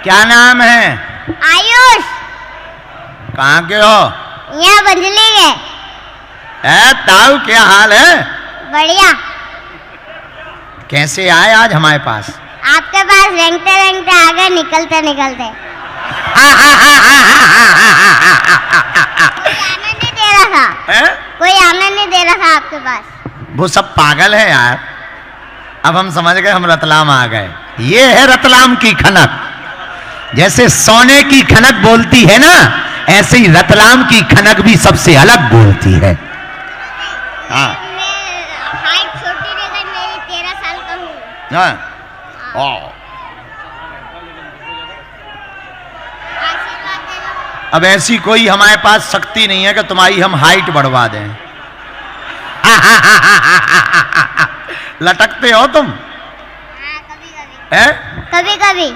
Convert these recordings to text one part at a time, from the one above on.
क्या नाम है? आयुष। कहाँ के हो? यहाँ बंजली के। ताऊ क्या हाल है? बढ़िया। कैसे आए आज हमारे पास? आपके पास रेंगते रेंगते आ गए, निकलते निकलते। कोई आने नहीं दे रहा था। कोई आने नहीं दे रहा था आपके पास। वो सब पागल है यार। अब हम समझ गए, हम रतलाम आ गए। ये है रतलाम की खनक। जैसे सोने की खनक बोलती है ना, ऐसे ही रतलाम की खनक भी सबसे अलग बोलती है। हाँ। हाइट छोटी रह गई मेरी, 13 साल का हूँ। हाँ। आशीर्वाद दे दो। अब ऐसी कोई हमारे पास शक्ति नहीं है कि तुम्हारी हम हाइट बढ़वा दें। लटकते हो तुम? हाँ, कभी कभी। है? कभी कभी।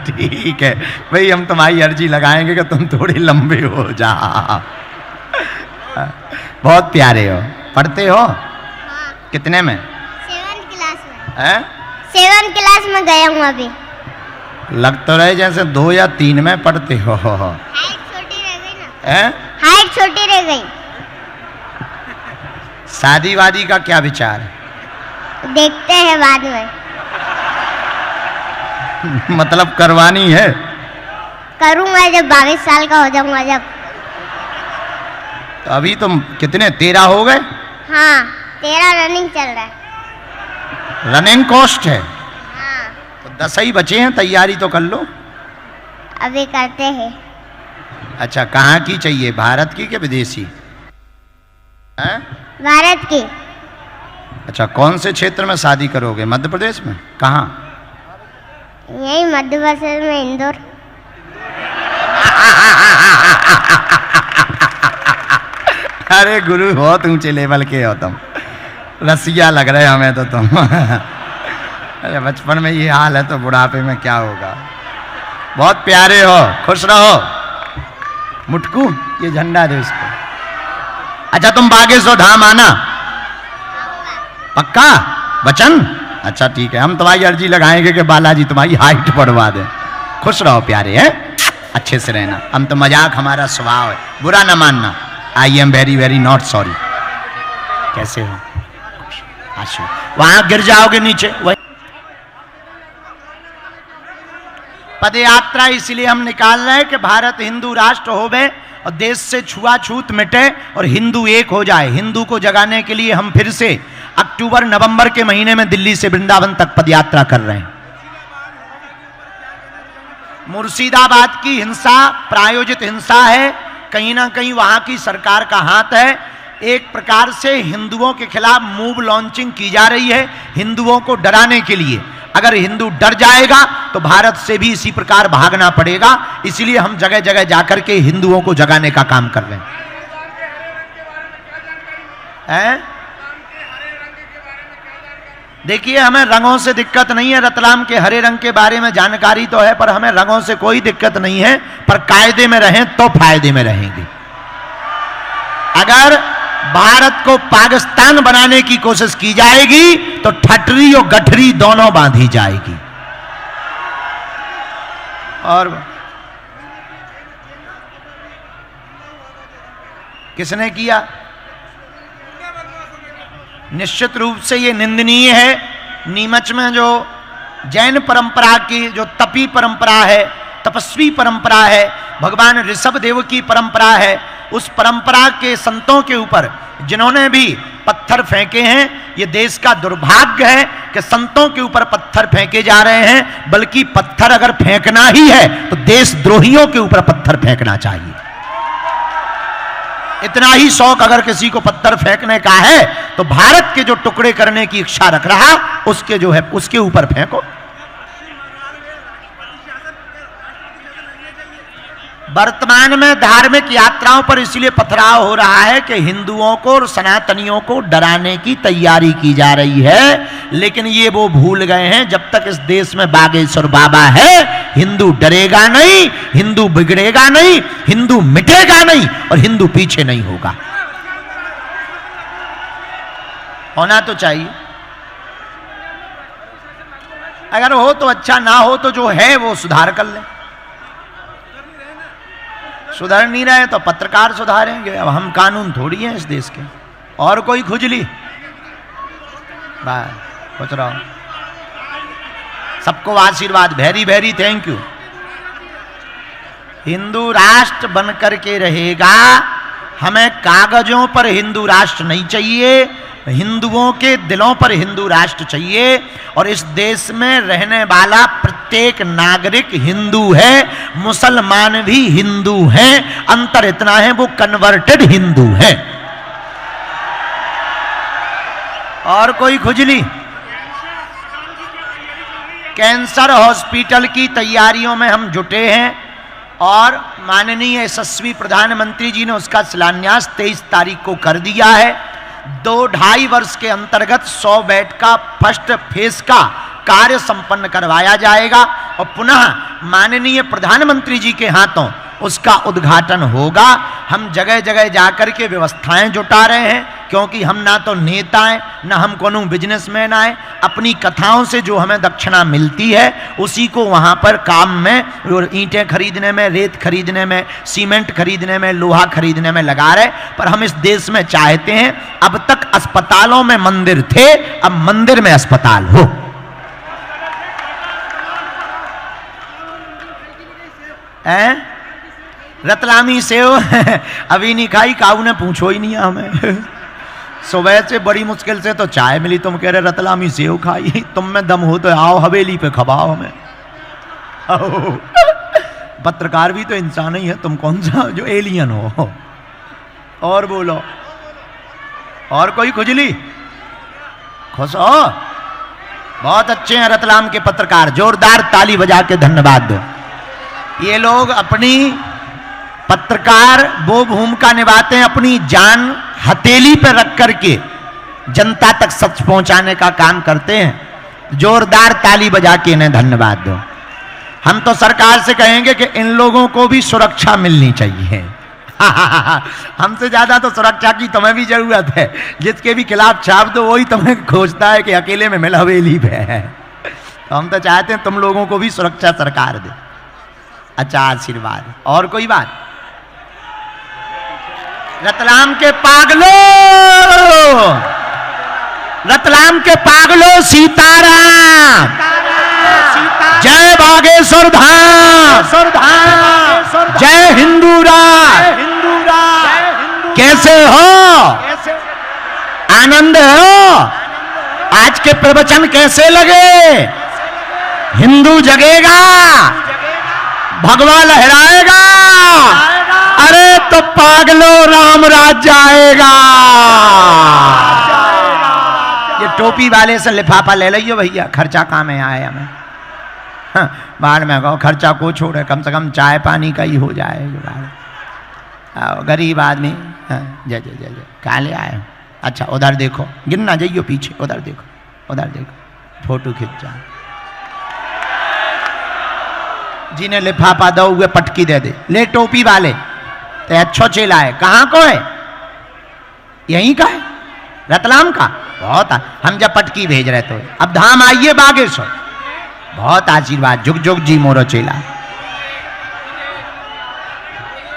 ठीक है भाई, हम तुम्हारी अर्जी लगाएंगे कि तुम थोड़े लंबे हो जाओ। बहुत प्यारे हो। पढ़ते हो? हाँ। कितने में? 7th क्लास में। है? 7th क्लास में गया हूँ अभी। लग तो रहे जैसे 2 या 3 में पढ़ते हो। हाइट छोटी रह गई ना। है? हाइट छोटी रह गई। शादी वादी का क्या विचार है? देखते हैं बाद में। मतलब करवानी है? करूंगा जब 22 साल का हो जाऊंगा जब। तो अभी तुम कितने 13 हो गए? हाँ, 13 रनिंग चल रहा है। रनिंग कॉस्ट है हाँ, तो 10 ही बचे हैं, तैयारी तो कर लो। अभी करते हैं। अच्छा, कहाँ की चाहिए, भारत की कि विदेशी? हैं? भारत की। अच्छा, कौन से क्षेत्र में शादी करोगे? मध्य प्रदेश में? कहाँ? यही मध्य प्रदेश में, इंदौर। अरे गुरु, बहुत ऊंचे लेवल के हो तुम। रसिया लग रहे हमें तो तुम। अरे बचपन में ये हाल है तो बुढ़ापे में क्या होगा। बहुत प्यारे हो, खुश रहो। मुटकू, ये झंडा दे उसको। अच्छा, तुम बागेश्वर धाम आना, पक्का वचन? अच्छा ठीक है, हम तुम्हारी अर्जी लगाएंगे कि बालाजी तुम्हारी हाइट बढ़वा दे। खुश रहो प्यारे, हैं अच्छे से रहना। हम तो मजाक हमारा स्वभाव है, बुरा ना मानना। I am very very not sorry. कैसे हो? आशु, वहां गिर जाओगे नीचे। वही पद यात्रा इसलिए हम निकाल रहे हैं कि भारत हिंदू राष्ट्र हो गए और देश से छुआछूत मिटे और हिंदू एक हो जाए। हिंदू को जगाने के लिए हम फिर से अक्टूबर नवंबर के महीने में दिल्ली से वृंदावन तक पदयात्रा कर रहे हैं। मुर्शिदाबाद की हिंसा प्रायोजित हिंसा है, कहीं ना कहीं वहां की सरकार का हाथ है। एक प्रकार से हिंदुओं के खिलाफ मूव लॉन्चिंग की जा रही है, हिंदुओं को डराने के लिए। अगर हिंदू डर जाएगा तो भारत से भी इसी प्रकार भागना पड़ेगा। इसलिए हम जगह जगह जाकर के हिंदुओं को जगाने का काम कर रहे हैं। देखिए, हमें रंगों से दिक्कत नहीं है। रतलाम के हरे रंग के बारे में जानकारी तो है, पर हमें रंगों से कोई दिक्कत नहीं है। पर कायदे में रहें तो फायदे में रहेंगे। अगर भारत को पाकिस्तान बनाने की कोशिश की जाएगी तो ठटरी और गठरी दोनों बांधी जाएगी। और किसने किया? निश्चित रूप से ये निंदनीय है। नीमच में जो जैन परंपरा की जो तपी परंपरा है, तपस्वी परंपरा है, भगवान ऋषभ देव की परंपरा है, उस परंपरा के संतों के ऊपर जिन्होंने भी पत्थर फेंके हैं, ये देश का दुर्भाग्य है कि संतों के ऊपर पत्थर फेंके जा रहे हैं। बल्कि पत्थर अगर फेंकना ही है तो देशद्रोहियों के ऊपर पत्थर फेंकना चाहिए। इतना ही शौक अगर किसी को पत्थर फेंकने का है तो भारत के जो टुकड़े करने की इच्छा रख रहा उसके जो है उसके ऊपर फेंको। वर्तमान में धार्मिक यात्राओं पर इसलिए पथराव हो रहा है कि हिंदुओं को और सनातनियों को डराने की तैयारी की जा रही है। लेकिन ये वो भूल गए हैं, जब तक इस देश में बागेश्वर बाबा है हिंदू डरेगा नहीं, हिंदू बिगड़ेगा नहीं, हिंदू मिटेगा नहीं और हिंदू पीछे नहीं होगा। होना तो चाहिए। अगर हो तो अच्छा, ना हो तो जो है वो सुधार कर ले। सुधर नहीं रहे तो पत्रकार सुधारेंगे। अब हम कानून थोड़ी हैं इस देश के। और कोई खुजली? बस कुछ रहो। सबको आशीर्वाद, very very thank you. Hindu राष्ट्र बनकर के रहेगा। हमें कागजों पर हिंदू राष्ट्र नहीं चाहिए, हिंदुओं के दिलों पर हिंदू राष्ट्र चाहिए। और इस देश में रहने वाला प्रत्येक नागरिक हिंदू है, मुसलमान भी हिंदू हैं। अंतर इतना है वो कन्वर्टेड हिंदू हैं। और कोई खुजली? कैंसर हॉस्पिटल की तैयारियों में हम जुटे हैं और माननीय यशस्वी प्रधानमंत्री जी ने उसका शिलान्यास 23 तारीख को कर दिया है। 2-2.5 वर्ष के अंतर्गत 100 बेड का फर्स्ट फेज का कार्य संपन्न करवाया जाएगा और पुनः माननीय प्रधानमंत्री जी के हाथों उसका उद्घाटन होगा। हम जगह जगह जाकर के व्यवस्थाएं जुटा रहे हैं, क्योंकि हम ना तो नेता हैं, ना हम कोनो बिजनेसमैन आए। अपनी कथाओं से जो हमें दक्षिणा मिलती है उसी को वहां पर काम में, ईंटें खरीदने में, रेत खरीदने में, सीमेंट खरीदने में, लोहा खरीदने में लगा रहे। पर हम इस देश में चाहते हैं, अब तक अस्पतालों में मंदिर थे, अब मंदिर में अस्पताल हो। रतलामी सेव अभी नहीं खाई, काऊ ने पूछो ही नहीं हमें। सुबह से बड़ी मुश्किल से तो चाय मिली, तुम कह रहे रतलामी सेव खाई। तुम में दम हो तो आओ हवेली पे खवाओ हमें। पत्रकार भी तो इंसान ही है, तुम कौन सा जो एलियन हो। और बोलो, और कोई खुजली? खुश हो? बहुत अच्छे हैं रतलाम के पत्रकार, जोरदार ताली बजा के धन्यवाद दो। ये लोग अपनी पत्रकार वो भूमिका निभाते हैं, अपनी जान हथेली पर रख करके जनता तक सच पहुंचाने का काम करते हैं। जोरदार ताली बजा के इन्हें धन्यवाद दो। हम तो सरकार से कहेंगे कि इन लोगों को भी सुरक्षा मिलनी चाहिए। हमसे ज्यादा तो सुरक्षा की तुम्हें भी जरूरत है। जिसके भी खिलाफ छाप दो वही तुम्हें खोजता है कि अकेले में मिल हवेली पे है। तो हम तो चाहते हैं तुम लोगों को भी सुरक्षा सरकार दे। अच्छा, आशीर्वाद। और कोई बात? रतलाम के पागलों, रतलाम के पागलों, सीताराम, जय बागेश्वर धाम, जय हिंदू राज। कैसे हो? आनंद हो? आज के प्रवचन कैसे लगे? हिंदू जगेगा, भगवा लहराएगा। अरे तो पागलो राम राज जाएगा। ये टोपी वाले से लिफाफा ले लियो भैया, खर्चा कहाँ में आए हमें। हाँ, बाहर में कहो खर्चा को छोड़े, कम से कम चाय पानी का ही हो जाए। गरीब आदमी। हाँ, जय जय जय जय। कहाँ ले आए? अच्छा उधर देखो, गिरना जाइयो पीछे, उधर देखो, उधर देखो, फोटो खींच जा। जिन्हें लिफाफा दो हुए पटकी दे दे। ले टोपी वाले तो अच्छो चेला है। कहाँ को है? यहीं का है, रतलाम का। बहुत हम जब पटकी भेज रहे तो अब धाम आइए बागेश्वर। बहुत आशीर्वाद, जुग जुग जी मोरो चेला।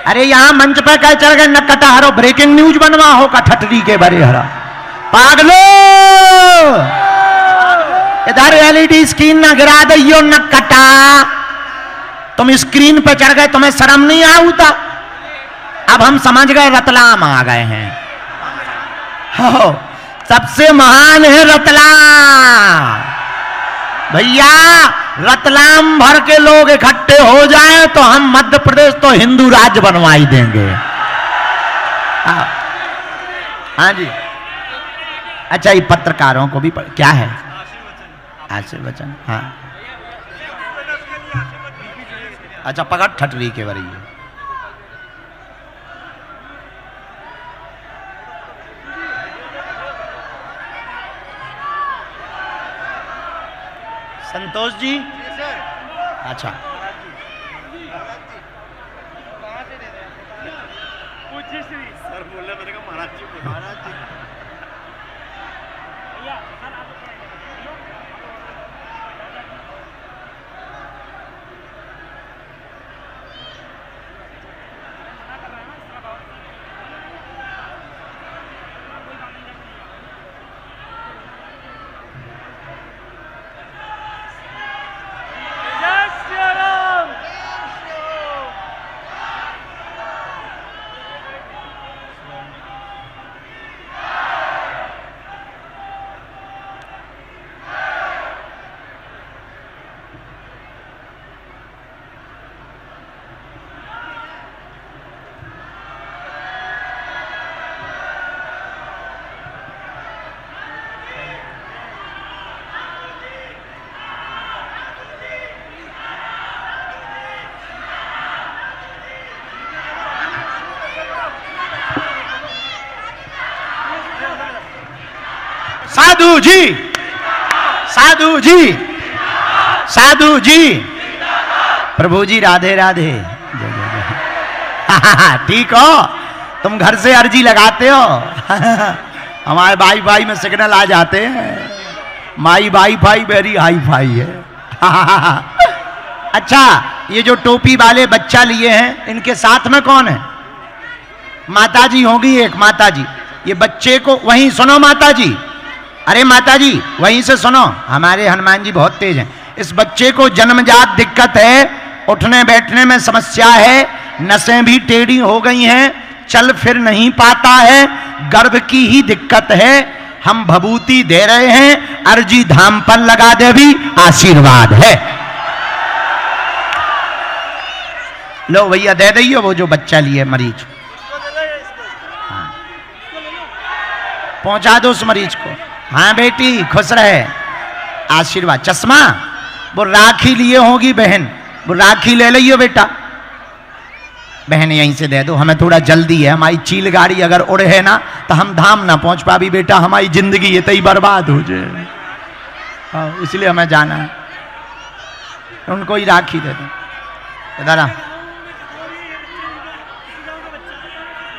अरे यहाँ मंच पे कह चल गए, न कटा हरो ब्रेकिंग न्यूज बनवा हो का ठटरी के बरे हरा। पागलो इधर एलईडी स्क्रीन न गिरा दियो, न कटा। तुम स्क्रीन पे चढ़ गए, तुम्हें शर्म नहीं आऊता? अब हम समझ गए रतलाम आ गए हैं। हो, सबसे महान है रतलाम। भैया रतलाम भर के लोग इकट्ठे हो जाएं तो हम मध्य प्रदेश तो हिंदू राज्य बनवाई देंगे। हाँ जी। अच्छा, ये पत्रकारों को भी क्या है? आशीर्वचन। हाँ, अच्छा पकड़ ठटरी के बरी। संतोष जी। अच्छा, सर बोले, मैंने कहा महाराज जी, महाराज जी। साधु जी, साधु जी, साधु जी। प्रभु जी राधे राधे। जय जय जय। ठीक हो, तुम घर से अर्जी लगाते हो। हमारे वाई फाई में सिग्नल आ जाते हैं, my wifi very hifi है। अच्छा, ये जो टोपी वाले बच्चा लिए हैं, इनके साथ में कौन है? माता जी होंगी एक, माता जी। ये बच्चे को वहीं सुनो माता जी, अरे माता जी वहीं से सुनो, हमारे हनुमान जी बहुत तेज हैं। इस बच्चे को जन्मजात दिक्कत है, उठने बैठने में समस्या है, नसें भी टेढ़ी हो गई हैं, चल फिर नहीं पाता है, गर्भ की ही दिक्कत है। हम भभूति दे रहे हैं, अर्जी धाम पर लगा दे, भी आशीर्वाद है। लो भैया दे दइए वो जो बच्चा लिए मरीज, हाँ। पहुंचा दो उस मरीज को। हाँ बेटी खुश रहे, आशीर्वाद। चश्मा वो राखी लिए होगी बहन, वो राखी ले लियो बेटा। बहन यहीं से दे दो, हमें थोड़ा जल्दी है, हमारी चील गाड़ी अगर उड़े है ना तो हम धाम ना पहुंच पाबी बेटा, हमारी जिंदगी ये तई बर्बाद हो जाए, इसलिए हमें जाना है। उनको ही राखी दे दो। इधर आ।